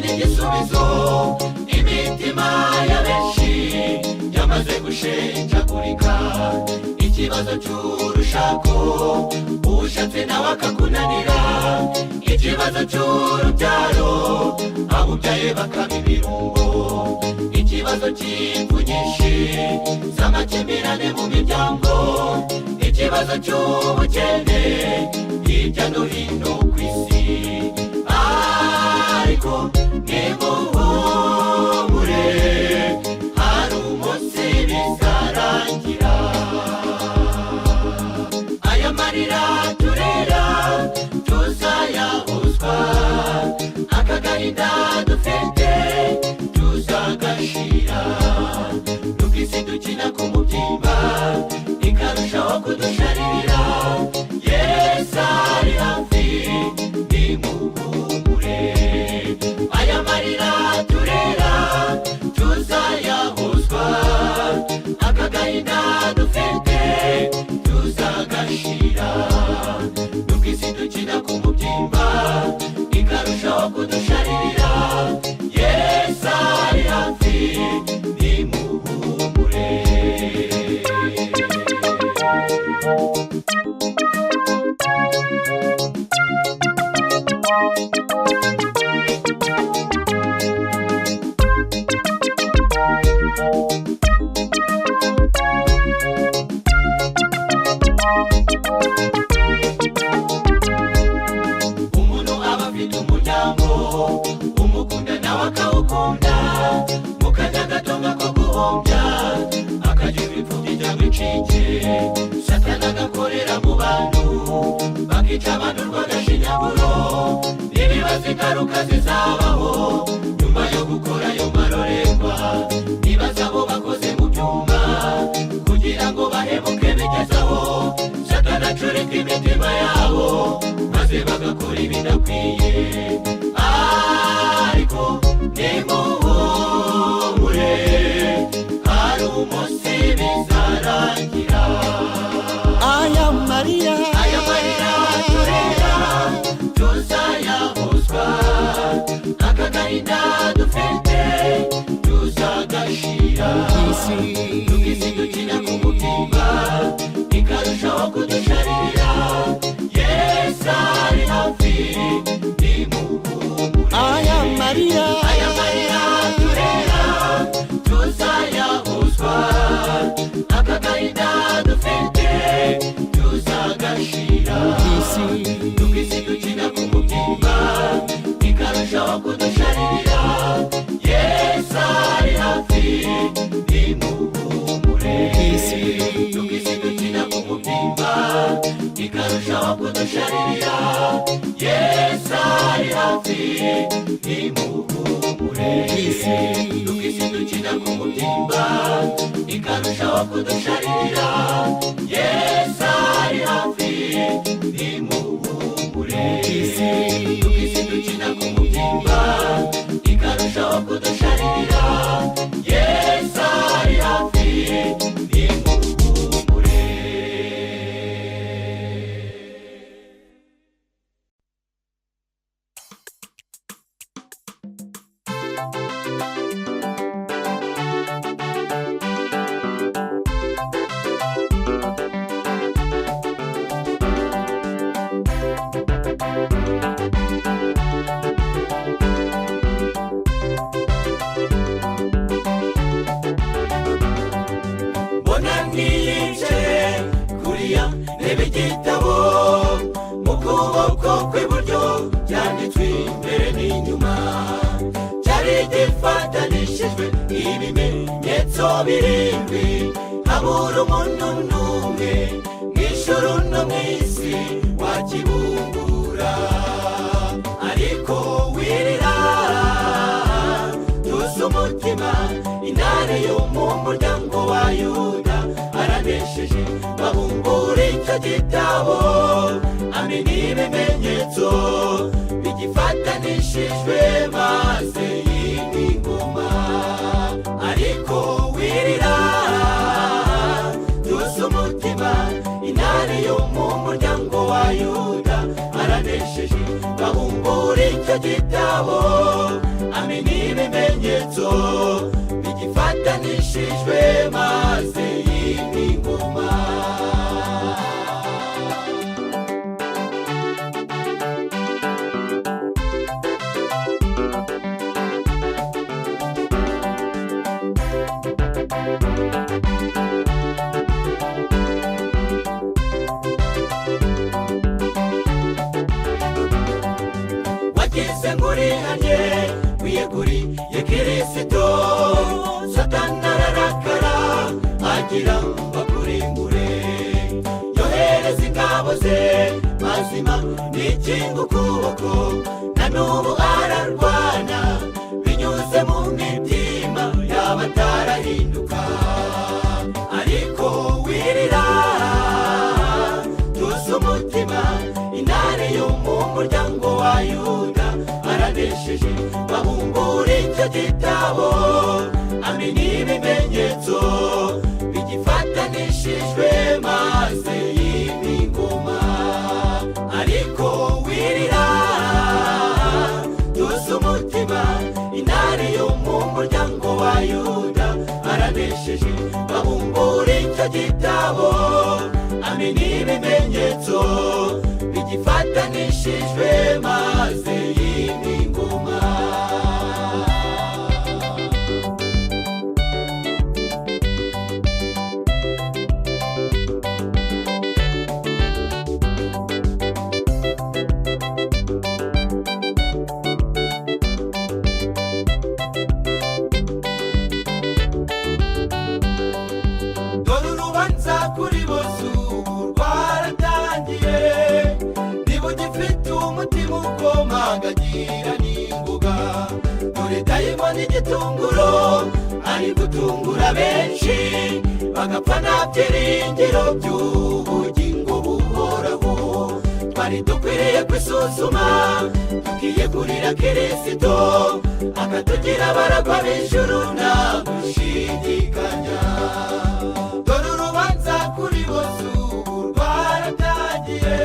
n'igisubizo imitima ya benshi yamaze gushenjagurika ikibazo cy'urushako ushatse nawe akakunanira ikibazo cy'urubyaro abubyaye bakaba ibirungo ikibazo cy'impfu nyinshi z'amakimbirane mu miryango ikibazo cy'ubukene hirya no hino ku isi ariko nimuhumure hari umunsi bizarangira aya marira turera tuzayahozwa aka gahinda dufite tuzagashira nubwo isi dukina ku mubyimba ikarushaho kudusharirira Yesu ari hafi nimuhumure aya marira turera tuzayahozwa aka gahinda dufite tuzagashira nubwo isi dukina ku mubyimba ikarushaho kudusharirira Yesu ari hafi nimuhumure umuntu aba afite umuryango umukunda nawe akawukunda mukajya gatonga ko guhombya akagira imfubyi cyangwa incike satani agakorera mu bantu bakica abantu rw'agashinyaguro ntibibaze ingaruka zizabaho nyuma yo gukora ayo marorerwa nibaza abo bakoze mu byuma kugira ngo bahemuke bigezaho satani acurika imitima yabo maze bagakora ibidakwiye ariko nimuhumure hari umunsi bizarangira aya marira turera tuzayahozwa aka gahinda dufite tuzagashira nubwo isi dukina ku mubyimba ikarushaho kudusharirira Yesu ari hafi nimuhumure aya marira turera tuzayahozwa aka gahinda dufite tuzagashira nubwo isi dukina ku mubyimba ikarushaho kudusharirira Yesu ari hafi nimuhumure nubwo isi dukina ku mubyimba ikarushaho kudusharirira Yesu ari hafi nimuhumure nubwo isi dukina ku mubyimba ikarushaho kudusharirira Yesu ari hafi nimuhumure nubwo isi dukina ku mubyimba ikarushaho kudusharirira Yesu ari hafi nimuhumure mbona niyicaye kuriya ntebe igitabo mu kuboko kw'iburyo cyanditswe imbere n'inyuma cyari gifatanishijwe ibimenyetso birindwi habura umuntu n'umwe mu ijuru no mu isi wakibumbura ariko wirira tuzi umutima intare yo mu muryango wa Yuda icyo gitabo amenya ibimenyetso bigifatanishijwe maze yima ingoma. Ariko wirira tuzi umutima, intare yo mu muryango wa Yuda aranesheje. Babumbura icyo gitabo amenya ibimenyetso bigifatanishijwe maze yima ingoma. Wagize ngurihanye wiyeguriye Kristo, Satani ararakara agira ngo akurimbure. Yohereza ingabo ze mazima n'ikinga ukuboko, na n'ubu ararwana binyuze mu mitima y'abatarahinduka. Ariko wirira tuzi umutima, intare yo mu muryango wa Yuda aranesheje. Babumbura icyo gitabo amenya ibimenyetso bigifatanishijwe maze yima ingoma. Ariko wirira tuzi umutima, intare yo mu muryango wa Yuda aranesheje. Babumbura icyo gitabo amenya ibimenyetso bigifatanishijwe maze yima ingoma. Dore urubanza kuri bose ubu rwaratangiye. Niba ugifite umutima ukomangagira n'ingoga, dore dayimoni igitunguro ari gutungura benshi, bagapfa nta byiringiro by'ubugingo buhoraho. Twari dukwiriye kwisuzuma tukiyegurira Kristo, akatugira abaragwa b'ijuru nta gushidikanya. Dore urubanza kuri bose ubu rwaratangiye.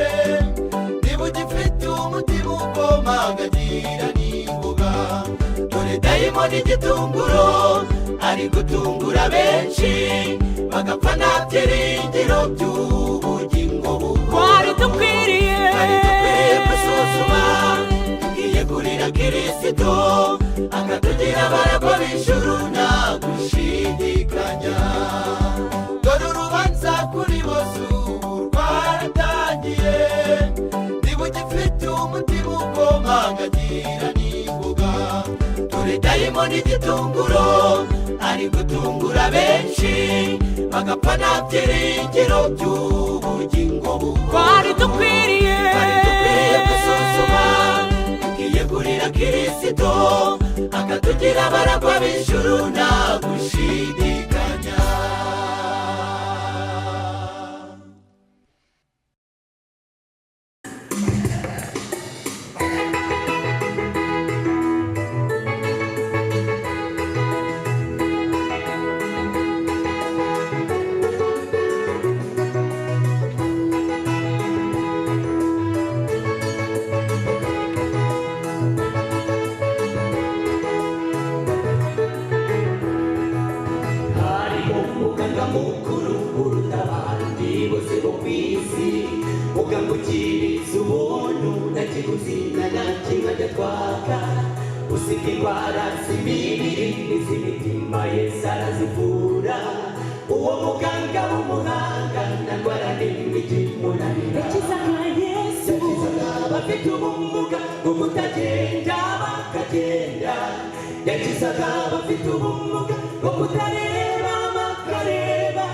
Niba ugifite umutima ukomangagira n'ingoga, dore dayimoni igitunguro ari gutungura benshi, bagapfa nta byiringiro by'ubugingo buhoraho. Twari dukwiriye gusuzuma tukiyegurira Kristo, akatugira abaragwa b'ijuru nta gushidikanya. Dore urubanza kuri bose ubu rwaratangiye. Niba ugifite umutima ukomangagira n'ingoga, dore dayimoni igitunguro ari gutungura benshi, bagapfa nta byiringiro by'ubugingo buhoraho. twari dukwiriye gusuzuma tukiyegurira Kristo, akatugira abaragwa b'ijuru nta gushidikanya. mukuru uruta abandi bose bo ku isi, ugangukiriza ubuntu nta kiguzi na kimwe ajya twaka. Usibye indwara z'imibiri n'iz'imitima Yesu arazivura. Uwo muganga w'umuhanga nta ndwara n'imwe ikimunanira. Yakizaga Yesu abafite ubumuga bwo kutagenda bakagenda. Yakizaga abafite ubumuga bwo kutareba bakareba.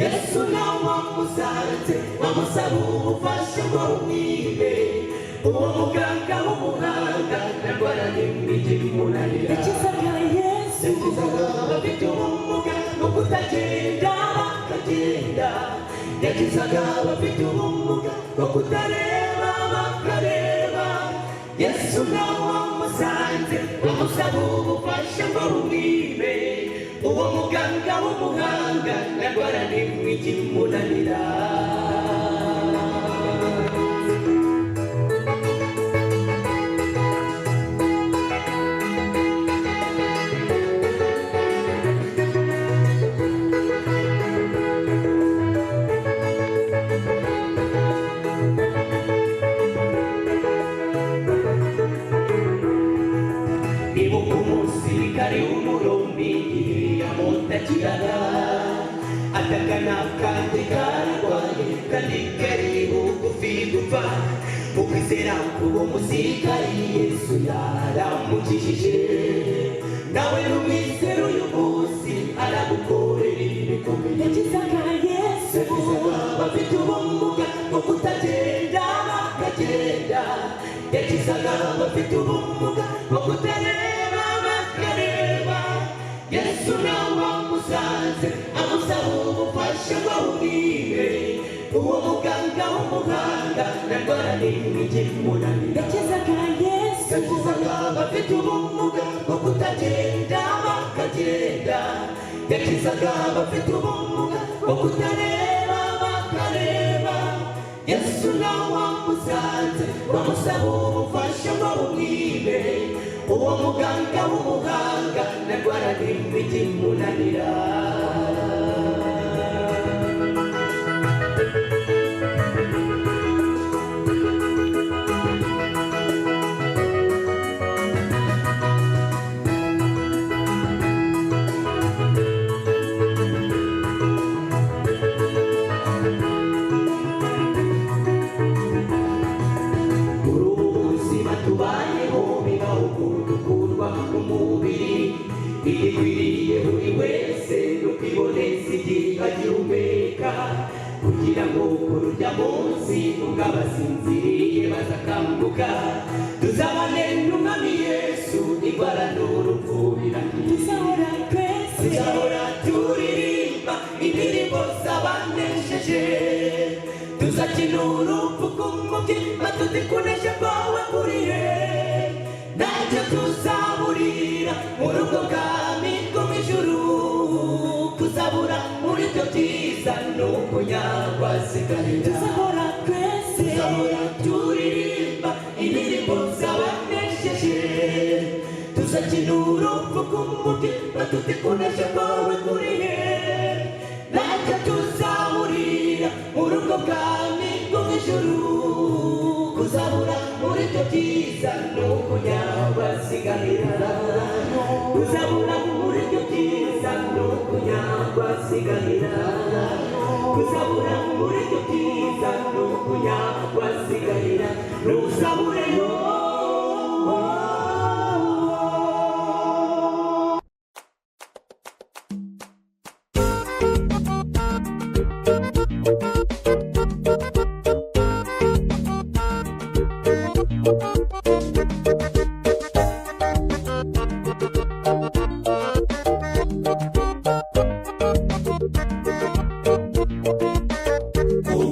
Yesu nawe wamusanze wamusaba ubufasha ngo umwibe. Uwo muganga w'umuhanga nta ndwara n'imwe ikimunanira. Yakizaga Yesu abafite ubumuga bwo kutagenda bakagenda. yakizaga abafite ubumuga bwo kutareba bakareba. Yesu nawe wamusanze amusaba ubufasha ngo bumwibe. Uwo muganga w'umuhanga ndwara n'imwe ikimunanira. Ibuka umusirikare w'umurombi yamutakiraga atagana kandi kararwaye kandi kari bugufi gupfa. Ukwizera k'uwo musirikare Yesu yaramukijije. Nawe n'umwizera uyu munsi aragukorera ibikomeye. Yakizaga Yesu abafite ubumuga bwo kutagenda bakagenda. Yakizaga abafite ubumuga bwo kutareba bakareba. Yesu nawe wamusanze amusaba ubufasha ngo bumwibe. Uwo muganga w'umuhanga ndwara n'imwe ikimunanira. Yakizaga Yesu abafite ubumuga bwo kutagenda bakagenda. Yakizaga abafite ubumuga bwo kutareba bakareba. Yesu nawe wamusanze wamusaba ubufasha ngo bumwibe. Uwo muganga w'umuhanga ndwara n'imwe ikimunanira. Ikwiriye buri wese n'ukwiboneza igihe agihumeka, kugira ngo kurya munsi ubwo abasinziriye bazakanguka. Tuzabane n'umwami Yesu indwara n'urupfu birangiye. Tuzahora turirimba indirimbo z'abanesheje. Tuzakina urupfu k'umutima tuzi kunesha kwawe kurihe. Ntacyo tuzaburira mu rugo bwami bwo mu ijuru. Kuzabura muri byo byiza ni ukunyagwa sigarira. Tuzahora turirimba indirimbo z'abanesheje. Tuzakina urupfu k'umutima tuzi kunesha kwawe kurihe. Ntacyo tuzaburira mu rugo bwami bwo mu ijuru. Kuzabura muri byo byiza ni ukunyagwa sigarira. Kuzabura muri byo byiza ni ukunyagwa sigarira. Kuzabura muri byo byiza ni ukunyagwa sigarira. Ntuzabure yo.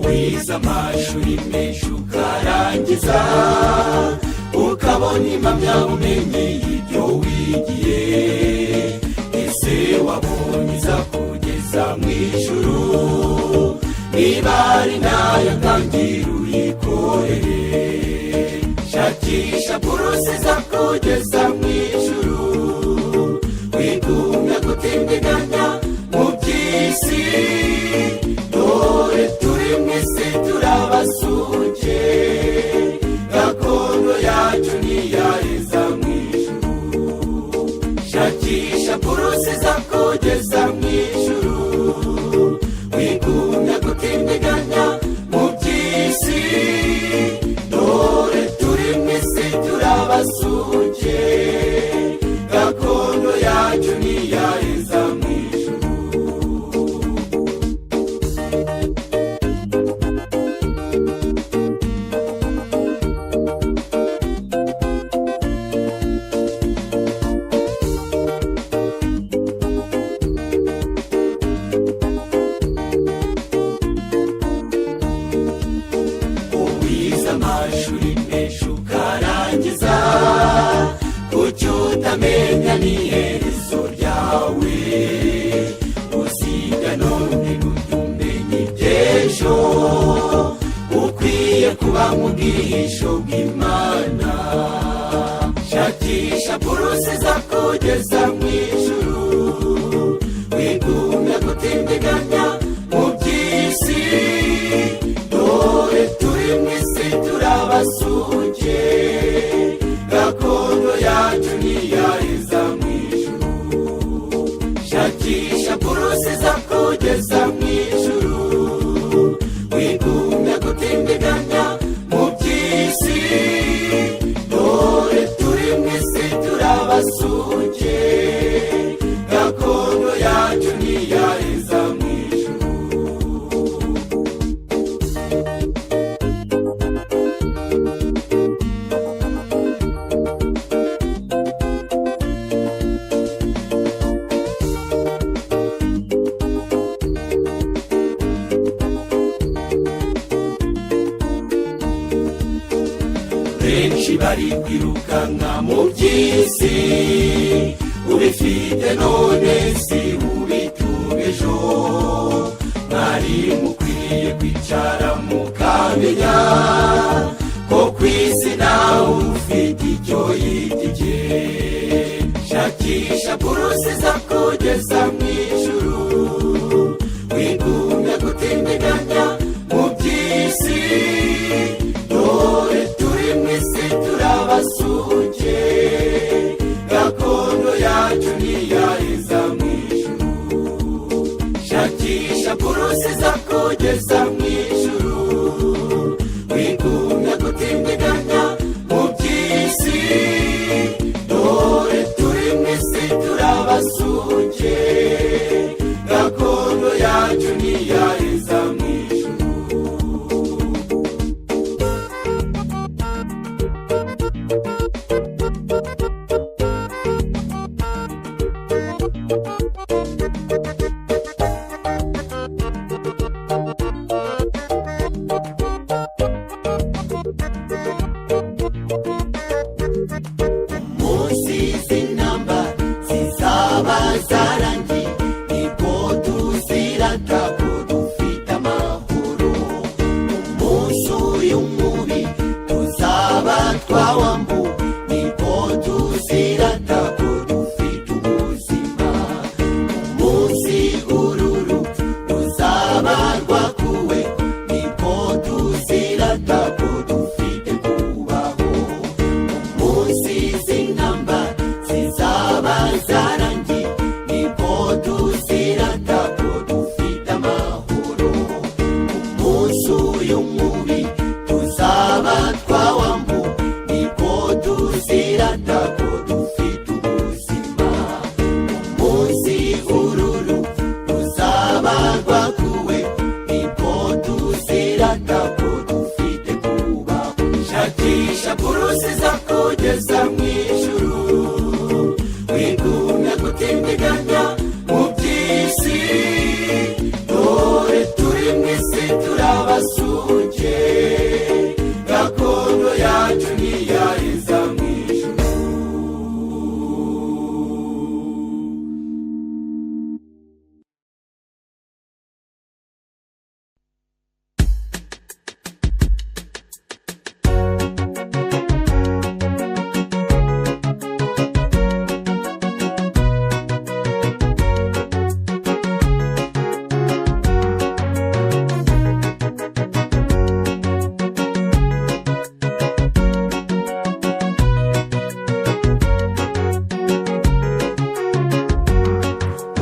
Wize amashuri menshi ukarangiza, ukabona impamyabumenyi y'ibyo wigiye. Ese wabonye izakugeza mu ijuru? Niba ari nayo tangira uyikorere. Shakisha buruse izakugeza mu ijuru. Wigumya gutindiganya mu by'isi. Dore turi mw'isi turabasuke. Gakondo yacu ntiyaheza mu ijuru. Shakisha buruse izakugeza mu ijuru. Wigumya gutindiganya mu by'isi. Dore turi mw'isi turabasuke. Gakondo yacu ntiyaheza mu ijuru. mu bwihisho bw'Imana. Shakisha purusi zakugeza mu ijuru, wigumya gutindiganya mu by'isi. Dore turi mu isi turabasuke, gakondo yacu ntiyaheza mu ijuru. Shakisha purusi zakugeza mu ijuru, wigumya gutindiganya mu by'isi. Dore turi mu isi turabasuke, gakondo yacu ntiyaheza mu ijuru. Benshi bari kwirukanka mu by'isi, ubifite none si ubitunga ejo. Mwari mukwiye kwicara mukamenya ko ku isi nawe ufite icyo yitike. Shakisha purusi zakugeza mu ijuru, wigumya gutindiganya mu by'isi. Dore turi mu isi turabasuke, gakondo yacu ntiyaheza mu ijuru. Shakisha purusi zakugeza mu ijuru, wigumya gutindiganya mu by'isi. Dore turi mu isi turabasuke, gakondo yacu ntiyaheza mu ijuru. Umunsi z'intamba zizaba zarangiye, nibwo tuzirata ko dufite amahoro. Umunsi uyu mubi tuzaba twawambuwe, nibwo tuzirata ko dufite ubuzima. Umunsi ururu ruzaba rwakuwe, nibwo tuzirata ko dufite kubaho. Umunsi z'intamba zizaba zarangiye, nibwo tuzirata ko dufite amahoro. Umunsi uyu mubi tuzaba twawambuwe, nibwo tuzirata ko dufite ubuzima. Umunsi ururu ruzaba rwakuwe, nibwo tuzirata ko dufite kubaho. Shakisha purusi zakugeza mu ijuru, wigumya gutindiganya mu by'isi. Dore turi mu isi turabasuke, gakondo yacu ntiyaheza mu ijuru.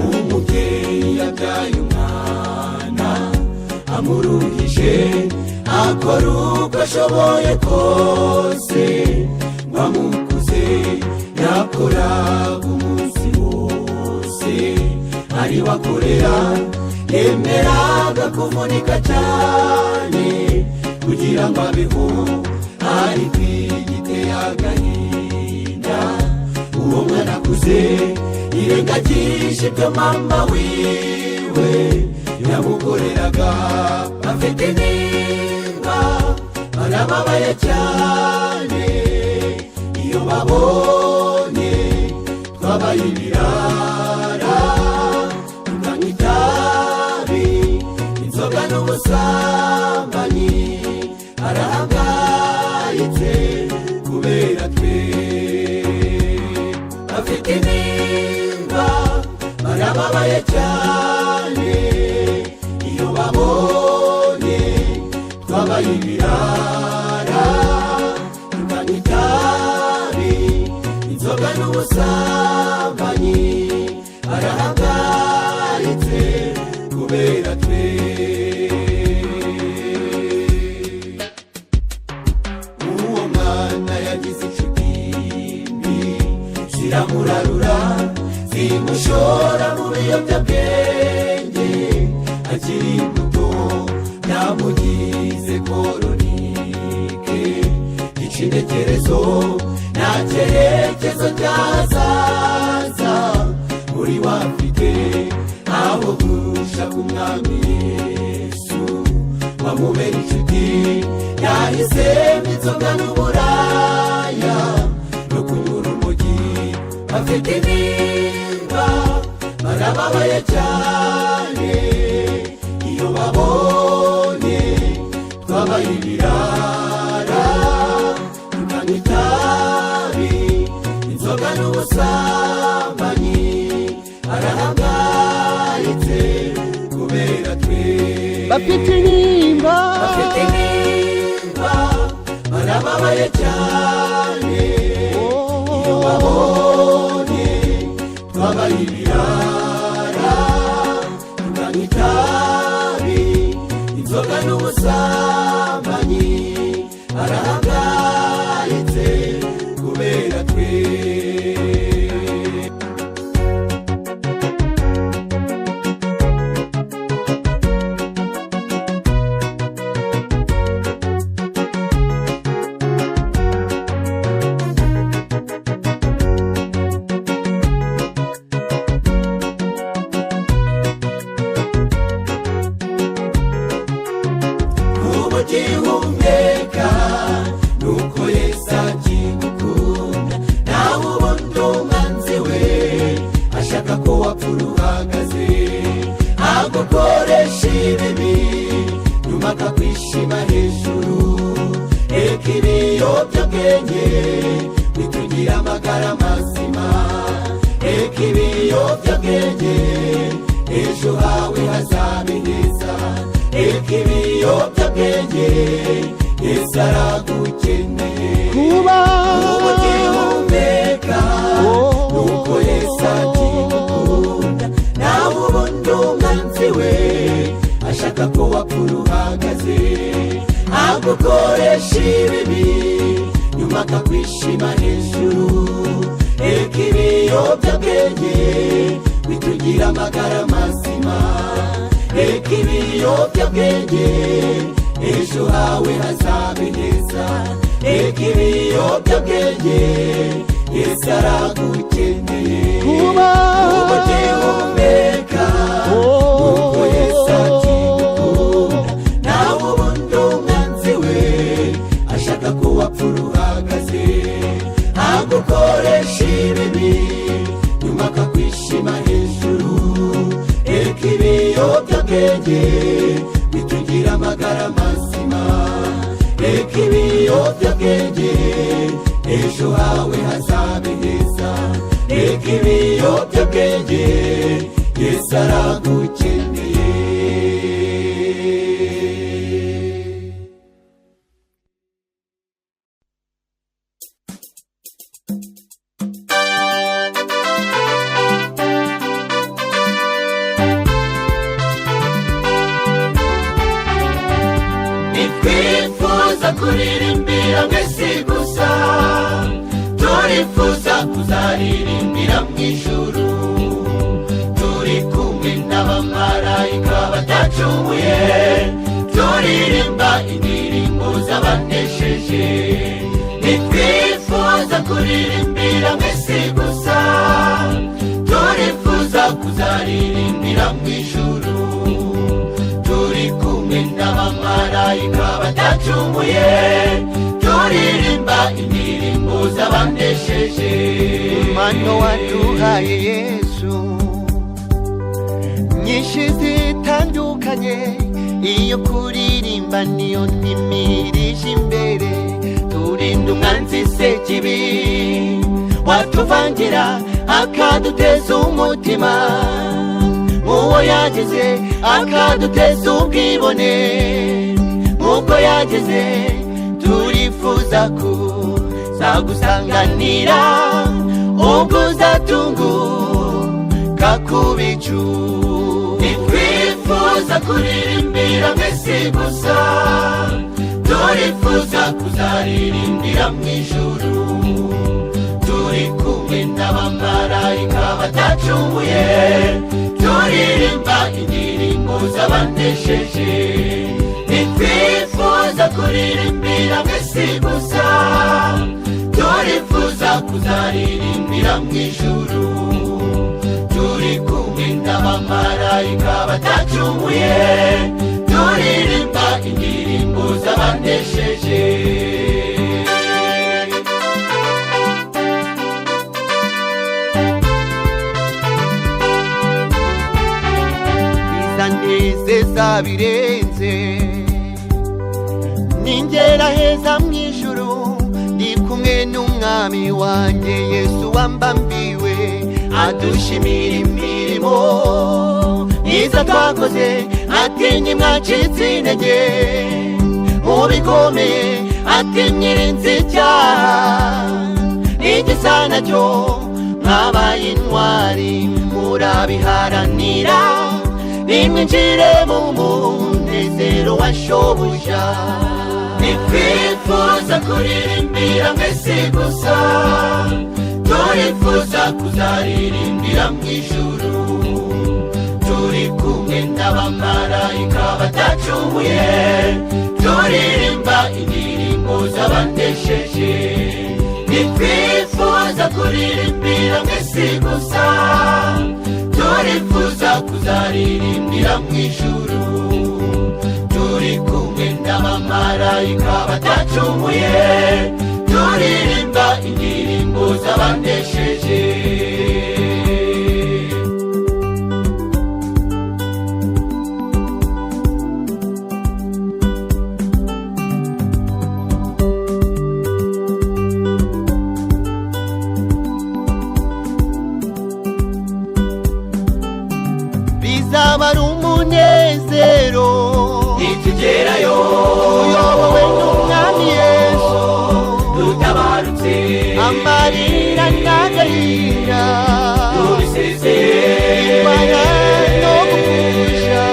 Umubyeyi yabyaye umwana amuruhije, akora uko ashoboye kose ngo amukuze. Yakoraga umunsi wose ari wakorera, yemeraga kuvunika cyane kugira ngo abeho, ariko igiteye agahinda. Uwo mwana akuze yirengagije ibyo mama wiwe yamukoreraga. Afite intimba, barababaye cyane iyo babonye twabaye ibirara, tukanywa itabi, inzoga n'ubusambanyi. Arahabwa barababaye cyane iyo babonye twabaye ibirara tukanywa itabi inzoga n'ubusambanyi barahagaritse kubera twe. Uwo mwana yagize inshuti mbi ziramurarura zimushora mu biyobyabwenge akiri muto yamugize koronike icintekerezo nta cyerekezo cyazaza muri wafite aho gushaka umwami Yesu wamubera inshuti yahisemo inzoga n'uburaya no kunywa urumogi afite intimba barababaye cyane iyo babonye twabaye ibirara tukanywa itabi inzoga n'ubusambanyi barahagaritse kubera twe. bafite intimba barababaye cyane iyo babonye twabaye ibirara tukanywa itabi inzoga n'ubusambanyi barahagaritse kubera twe. Ugihumeka nuko Yesu akigukunda nawe ubundi umwanzi we ashaka ko wapfa uhagaze agukoresha ibibi nyuma akakwishima hejuru. Reka ibiyobyabwenge bitugira amagara mazima, reka ibiyobyabwenge ejo hawe hazabe heza. Reka ibiyobyabwenge Yesu aragukeneye kuba ugihumeka nuko Yesu akigukunda nawe ubundi umwanzi we ashaka ko wapfa uhagaze agukoresha ibibi nyuma akakwishima hejuru. Reka ibiyobyabwenge bitugira amagara mazima, reka ibiyobyabwenge ejo hawe hazabe heza. Reka ibiyobyabwenge Yesu aragukeneye kuba ugihumeka nuko Yesu akigukunda nawe ubundi umwanzi we ashaka ko wapfa uhagaze agukoresha ibibi nyuma akakwishima hejuru. Reka ibiyobyabwenge bitugira amagara mazima, reka ibiyobyabwenge ejo hawe hazabe heza. Reka ibiyobyabwenge Yesu aragukeneye. Nitwifuza kuririmbira mwese gusa, turifuza kuzaririmbira mu ijuru turi kumwe n'abamarayika batacumuye, turirimba indirimbo z'abanesheje. Nitwifuza kuririmbira mwese gusa, turifuza kuzaririmbira mu ijuru turi kumwe n'abamarayika batacumuye, turirimba indirimbo z'abanesheje. impano waduhaye Yesu nyinshi zitandukanye, iyo kuririmba niyo twimirije imbere. turinda umwanzi sekibi watuvangira akaduteza umutima, uwo yageze akaduteza ubwibone nk'uko yageze turifuza kuzagusanganira ubwo uzatunguka ku bicu ntitwifuza kuririmbira mw'isi gusa turifuza kuzaririmbira mw'ijuru turi kumwe n'abamarayika batacumuye turirimba indirimbo z'abanesheje ntitwifuza kuririmbira mw'isi gusa turifuza kuzaririmbira mw'ijuru turi kumwe n'abamarayika batacumuye turirimba indirimbo z'abanesheje bizanezeza birenze ningera heza mw'ijuru ndi kumwe n'umwami wanjye Yesu wambambiwe adushimira imirimo myiza twakoze ati ntimwacitse intege mu bikomeye ati mwirinze icyaha igisa nacyo mwabaye intwari murabiharanira nimwinjire mu munezero wa shobuja ntitwifuza kuririmbira mw'isi gusa turifuza kuzaririmbira mw'ijuru turi kumwe n'abamarayika batacumuye turirimba indirimbo z'abanesheje ntitwifuza kuririmbira mw'isi gusa turifuza kuzaririmbira mw'ijuru turi kumwe n'abamarayika batacumuye turirimba indirimbo z'abanesheje bizaba ari umunezero nitugerayo uyobowe n'umwami Yesu dutabarutse amarira n'agahinda tubisezeye imana no gupfusha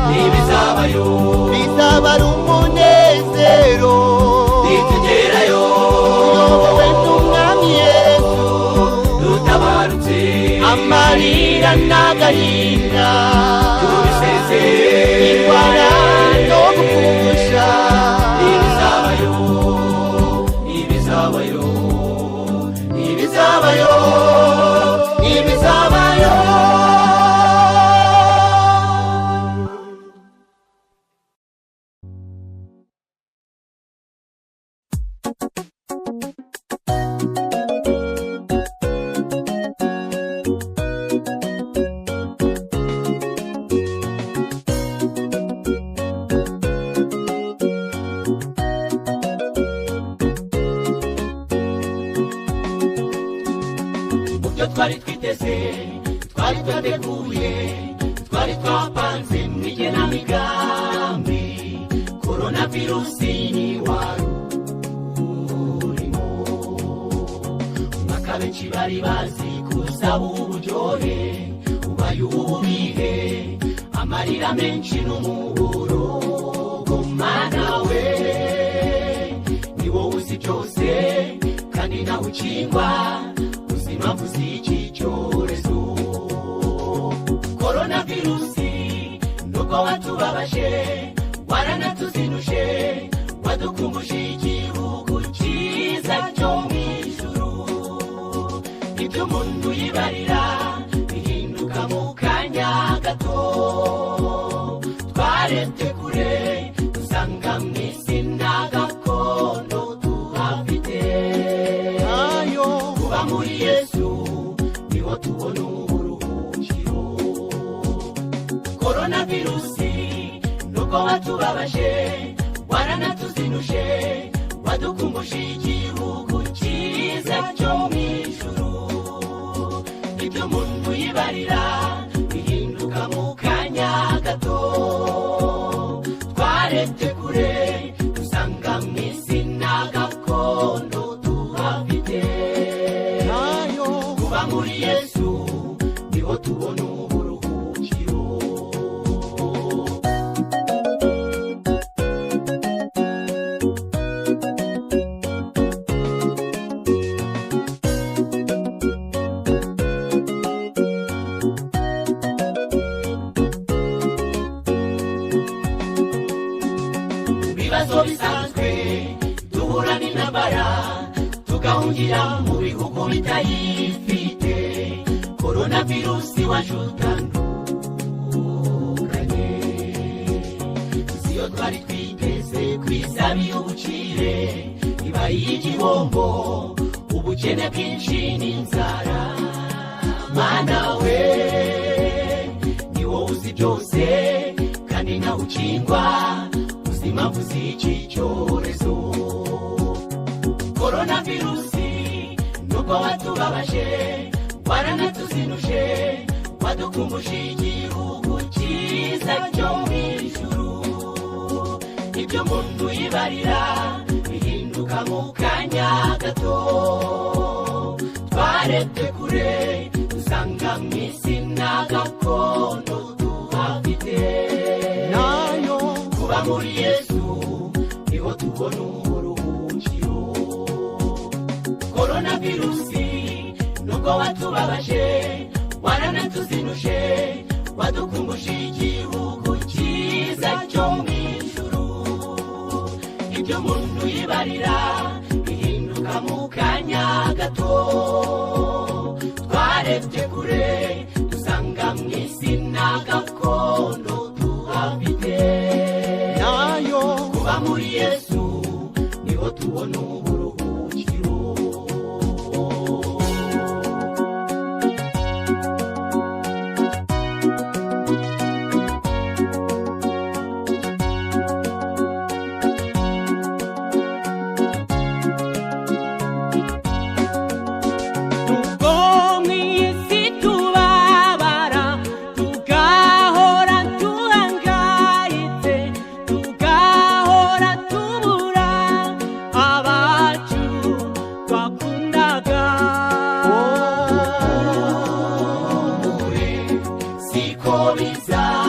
ntibizabayo bizaba ari umunezero nitugerayo uyobowe n'umwami Yesu dutabarutse amarira n'agahinda tubisezeye imana no gupfusha ntibizabayo ntibizabayo ibizabayo ibizabayo twari twiteze twari twateguye twari twapanze mu igenamigambi koronavirusi ni wari urimo umwaka benshi bari bazi kuzaba uburyohe ubaye ububihe amarira menshi n'umuburo mana we ni wowe uzi byose kandi nawe ukingwa impamvu z'iki cyorezo koronavirusi nuko watubabaje waranatuzinuje wadukumbuje igihugu cyiza cyo mu ijuru ibyo umuntu yibarira bihinduka mu kanya gato twarebye kure dusanga mu isi nta gakondo tuhafite kuba muri Yesu niho tubona uburuhukiro koronavirusi nuko watubabaje waranatuzinuje wadukumbuje igihugu cyiza cyo mu ijuru ibyo umuntu yibarira bihinduka mu ihungira mu bihugu bitayifite. Koronavirusi waje utandukanye, siyo twari twiteze kwisabiye ubukire, ibaye igihombo, ubukene bwinshi n'inzara. Mana we, ni wowe uzi byose kandi nawe ukingwa, uzi impamvu z'iki cyorezo. Koronavirusi nubwo watubabaje, waranatuzinuje, wadukumbuje igihugu cyiza cyo mu ijuru. Ibyo umuntu yibarira bihinduka mu kanya gato. Twarebye kure dusanga mu isi nta gakondo tuhafite, nayo kuba muri Yesu niho tubona uburuhukiro. Koronavirusi nubwo watubabaje, waranatuzinuje, wadukumbuje igihugu cyiza cyo mu ijuru. Ibyo umuntu yibarira bihinduka mu kanya gato. Twarebye kure dusanga mu isi nta gakondo tuhafite, nayo kuba muri Yesu niho tubona uburuhukiro. nubwo mu isi tubabara, tugahora tuhangayitse, tugahora tubura abacu twakundaga. Siko bizaba